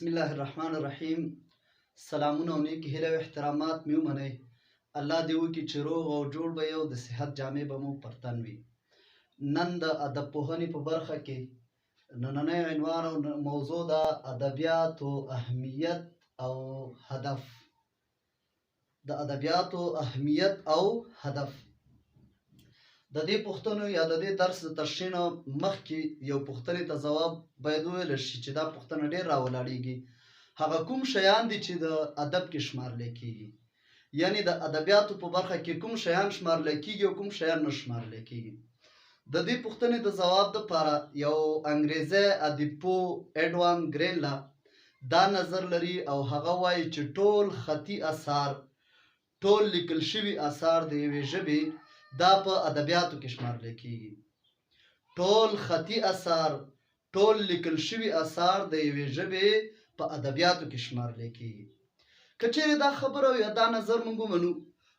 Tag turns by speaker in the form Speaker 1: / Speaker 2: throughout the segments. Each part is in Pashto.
Speaker 1: بسم الله الرحمن الرحیم. سلامونه او نیک هیله او احترامات مې ومنئ. الله دې وکړي چې روغ او جوړ به یو د صحت جامې به مو پر تن وي. نن د ادب پوهنې په برخه کې نننی عنوان او موضوع ده ادبیاتو اهمیت او هدف. د ادبیاتو اهمیت او هدف. د دې پوښتنو یا د دې درس د تشریح نه مخکې یو پوښتنې ته ځواب باید وویل شي چې دا پوښتنه ډېر راولاړېږي. هغه کوم شیان دي چې د ادب کې شمارلی کېږي، یعنې د ادبیاتو په برخه کې کوم شیان شمارلی کېږي او کوم شیان نه شمارلی کېږي. د دې پوښتنې د ځواب دپاره یو انګریزی ادبپوه اډوان ګرینلا دا نظر لري او هغه وایي چې ټول خطي اثار، ټول لیکل شوي اثار د یوې ژبې دا په ادبیاتو کې شمارلی کېږي. ټول خطي اثار، ټول لیکل شوي اثار د یوې ژبې په ادبیاتو کې شمارلی کېږي. که چیرې دا خبره یا دا نظر موږ ومنو،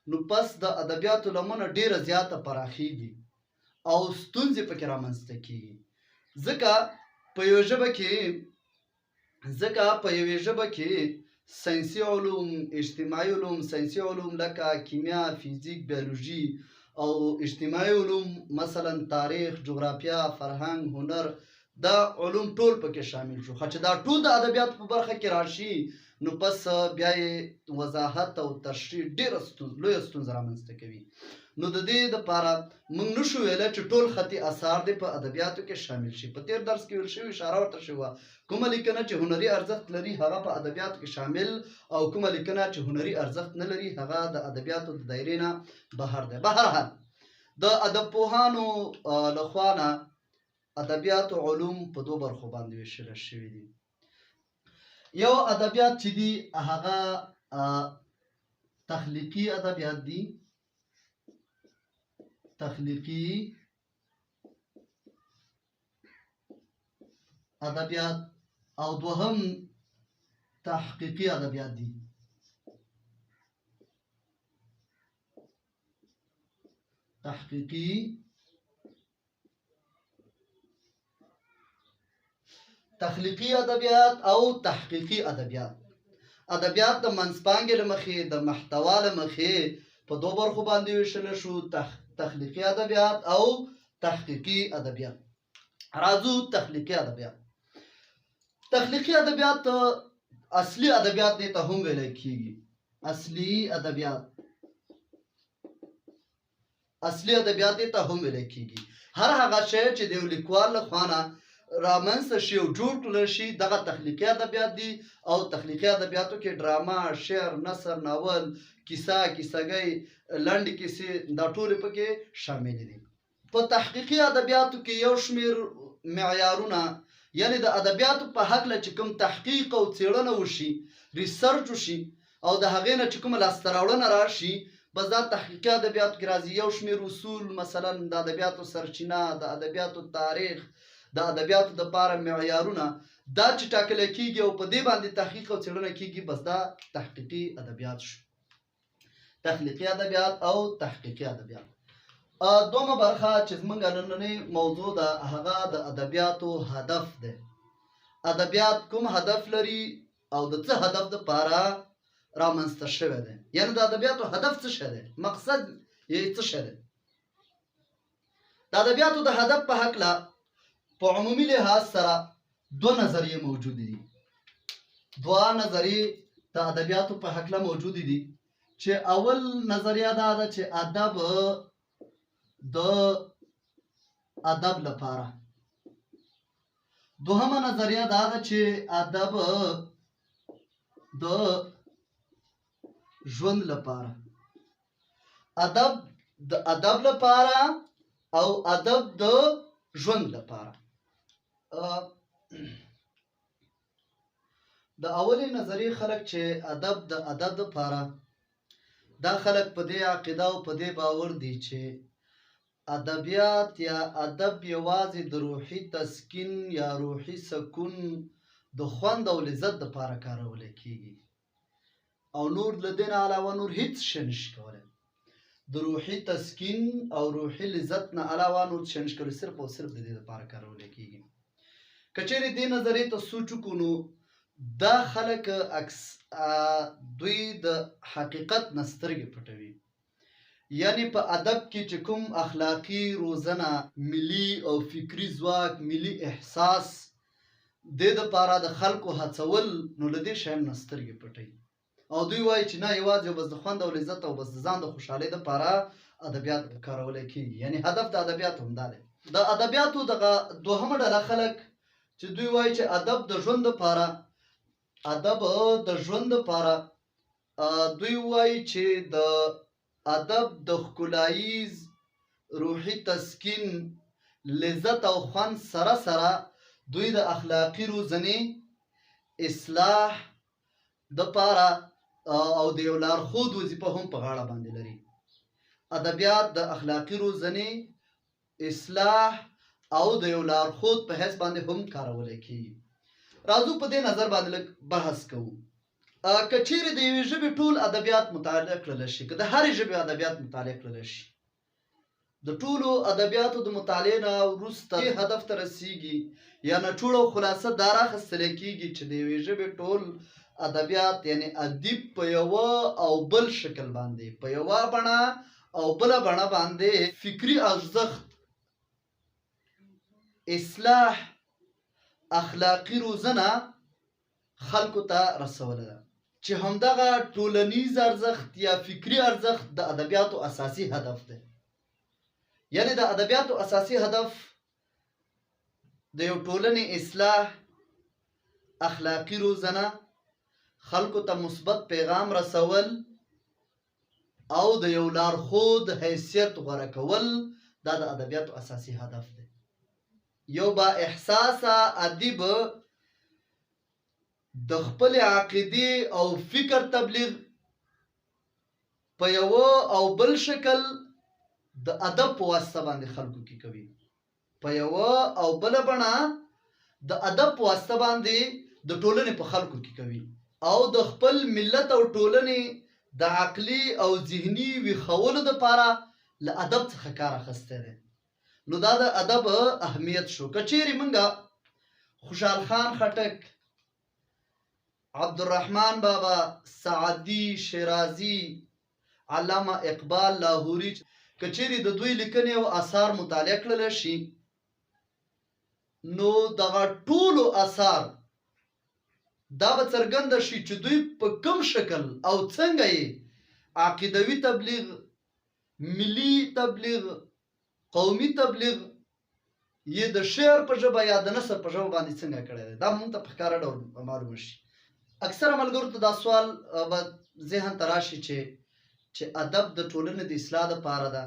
Speaker 1: نو پس د ادبیاتو لمنه ډېره زیاته پراخېږي او ستونزې پکې رامنځته کېږي. ځکه په یوې ژبه کې ساینسي علوم، اجتماعي علوم، ساینسي علوم لکه کیمیا، فیزیک، بیولوژي او اجتماعي علوم مثلا تاریخ، جغرافیه، فرهنګ، هنر، دا علوم ټول پکې شامل شو. خو چې دا ټول د ادبیاتو په برخه کې راشي، نو پس بیا یې وضاحت او تشریح ډېره لویه ستونزه رامنځته کوي. نو د دې دپاره موږ نشو ویلی چې ټول خطي اثار دې په ادبیاتو کې شامل شي. په تېر درس کې ویل شوي، اشاره ورته شوې وه، کومه لیکنه چې هنري ارزښت لري هغه په ادبیاتو کې شامل، او کومه لیکنه چې هنري ارزښت نه لري هغه د ادبیاتو د دایرې نه بهر دی. بهرحال د ادبپوهانو لخوا نه ادبیاتو علوم په دوه برخو باندې ویشل شوي دي. یو ادبیات چې دي هغه تخلیقي ادبیات دي، تخلیقي ادبیات، او دوهم تحقیقي ادبیات دي. تخلیقي ادبیات او تحقیقي ادبیات. ادبیات د منځپانګې له مخې، د محتوا له مخې په دوه برخو باندې ویشل شو، تخلیقي ادبیات او تحقیقي ادبیات. راځو تخلیقي ادبیات. تخلیقي ادبیات اصلي ادبیات دې ته هم ویلی کېږي. اصلي ادبیات دې ته هم ویلی کېږي. هر هغه شی چې د یو لیکوال لخوا نه رامنځته شي او جوړ کړل شي دغه تخلیقي ادبیات دي. او تخلیقي ادبیاتو کې ډرامه، شعر، نثر، ناول، کیسه، کیسهګۍ، لنډې کیسې، دا ټولې پکې شاملې دي. په تحقیقي ادبیاتو کې یو شمېر معیارونه، یعنې د ادبیاتو په هکله چې کوم تحقیق او څېړنه وشي، ریسرچ وشي، او د هغې نه چې کومه لاسته راوړنه راشي، بس دا تحقیقي ادبیاتو کې راځي. یو شمېر اصول، مثلا د ادبیاتو سرچینه، د ادبیاتو تاریخ، د ادبیاتو دپاره معیارونه، دا چې ټاکلی کېږي او په دې باندې تحقیق او څېړنه کېږي، بس دا تحقیقي ادبیات شو. تخلیقي ادبیات او تحقیقي ادبیات. دومه برخه چې زموږ نننۍ موضوع ده هغه د ادبیاتو هدف دی. ادبیات کوم هدف لري او د څه هدف دپاره رامنځته شوی دی، یعنې د ادبیاتو هدف څه شی دی، مقصد یې څه شی دی. د ادبیاتو د هدف په هکله په عمومي لحاظ سره دوه نظریې موجودې دي. دوه نظریې د ادبیاتو په هکله موجودې دي، چې اول نظریه دا ده چې ادب د ادب لپاره. دوهمه نظریه دا ده چې ادب د ژوند لپاره. ادب د ادب لپاره او ادب د ژوند لپاره. د اولې نظریې خلک چې ادب د ادب دپاره، دا خلک په دې عقیده او په دې باور دي چې ادبیات یا ادب یوازې د روحي تسکین یا روحي سکون د خوند او لذت دپاره کارولی کېږي، او نور له دې نه علاوه نور هېڅ شی نشي کولی. د روحي تسکین او روحي لذت نه علاوه نور شی نشي کولی، صرف او صرف د دې دپاره کارولی کېږي. که چیرې دې نظریې ته سوچ وکړو، نو دا خلک دوی د حقیقت نه سترګې پټوي. یعنی په ادب کې چې کوم اخلاقی روزنه، ملي او فکری ځواک، ملي احساس د دپاره د خلکو هڅول، نو له دې شیانو نه سترګې پټوي او دوی وایي چې نه یوازې بس د خوند او لذت او بس د ځان د خوشحالۍ دپاره ادبیات کارولی کېږي. یعنی هدف د ادبیاتو همدا دی. د ادبیاتو دغه دوهمه ډله خلک چې دوی وایي چې ادب د ژوند دپاره دوی وایي چې د ادب د ښکلاییز روحي تسکین، لذت او خوند سره سره دوی د اخلاقی روزنې، اصلاح دپاره او د یو لارښود وظیفه هم په غاړه باندې لري. ادبیات د اخلاقی روزنې، اصلاح او د یو لارښود په حیث باندې هم کارولی کېږي. راځو په دې نظر باندې لږ بحث کوو. که چیرې د یوې ژبې ټول ادبیات مطالعه کړلی شي، که د هرې ژبې ادبیات مطالعه کړلی شي، د ټولو ادبیاتو د مطالعې نه وروسته هدف ته رسیږي یا نچوړ او خلاصه دا راخیستلی کېږي چې د یوې ژبې ټول ادبیات یعنی ادیب په یوه او بل شکل باندې، په یوه بڼه او بله بڼه باندې فکري ارزښت، اصلاح، اخلاقی روزنه خلکو ته رسوله ده، چې همدغه ټولنیز ارزښت یا فکري ارزښت د ادبیاتو اساسي هدف دی. یعنی د ادبیاتو اساسي هدف د یو ټولنې اصلاح، اخلاقی روزنه، خلکو ته مثبت پیغام رسول او د یو لارښود حیثیت غوره کول، دا د ادبیاتو اساسي هدف دی. یو با احساسه ادیب د خپل عقیدې او فکر تبلیغ په یوه او بل شکل د ادب په واسطه باندې خلکو کې کوي، په یوه او بله بڼه د ادب په واسطه باندې د ټولنې په خلکو کې کوي او د خپل ملت او ټولنې د عقلي او ذهني ویښولو دپاره له ادب څخه کار اخیستی دی. نو دا د ادب اهمیت شو. که چیرې موږ خوشحال خان خټک، عبدالرحمن بابا، سعدي، شیرازي، علامه اقبال لاهوري، که چیرې د دوی لیکنې او اثار مطالعه کړلی شي، نو دغه ټولو اثار دا به څرګنده شي چې دوی په کوم شکل او څنګه یې عقیدوي تبلیغ، ملي تبلیغ، قومي تبلیغ یې د شعر په ژبه یا د نثر په ژبه باندې څنګه کړی دی. دا موږ ته په ښکاره ډول معلومه شي. اکثره ملګرو ته دا سوال به ذهن ته راشي چې ادب د ټولنې د اصلاح دپاره ده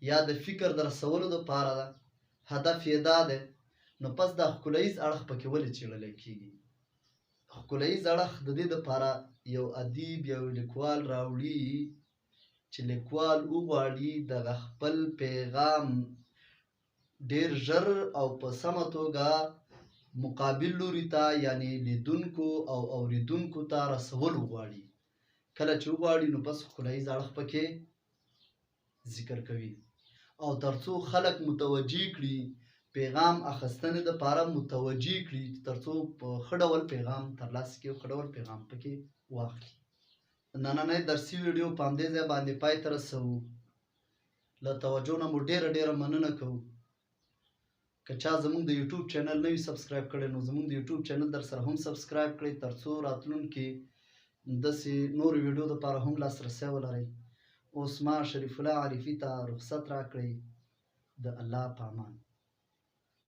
Speaker 1: یا د فکر د رسولو دپاره ده، هدف یې دا دی، نو پس دا ښکلاییز اړخ پکې ولې څېړلی کېږي؟ ښکلاییز اړخ د دې دپاره یو ادیب، یو لیکوال راوړي چې لیکوال وغواړي دغه خپل پیغام ډېر ژر او په سمه توګه مقابل لوري ته یعنی لیدونکو او اوریدونکو ته رسول وغواړي. کله چې وغواړي نو بس ښکلاییز اړخ پکې ذکر کوي او تر څو خلک متوجه کړي، پیغام اخیستنې دپاره متوجه کړي، تر څو په ښه ډول پیغام ترلاسه کړي او ښه ډول پیغام پکې واخلي. نننی درسي ویډیو په همدې ځای باندې پای ته رسوو. له توجه نه مو ډېره مننه کوو. که چا زموږ د یوټیوب چینل نه وي سبسکرایب کړی، نو زموږ د یوټیوب چینل در سره هم سبسکرایب کړئ، تر څو راتلونکي داسې نورو ویډیو دپاره هم لاسرسی ولرئ. اوس ما شریف الله عارفي ته رخصت راکړئ. د الله په امان.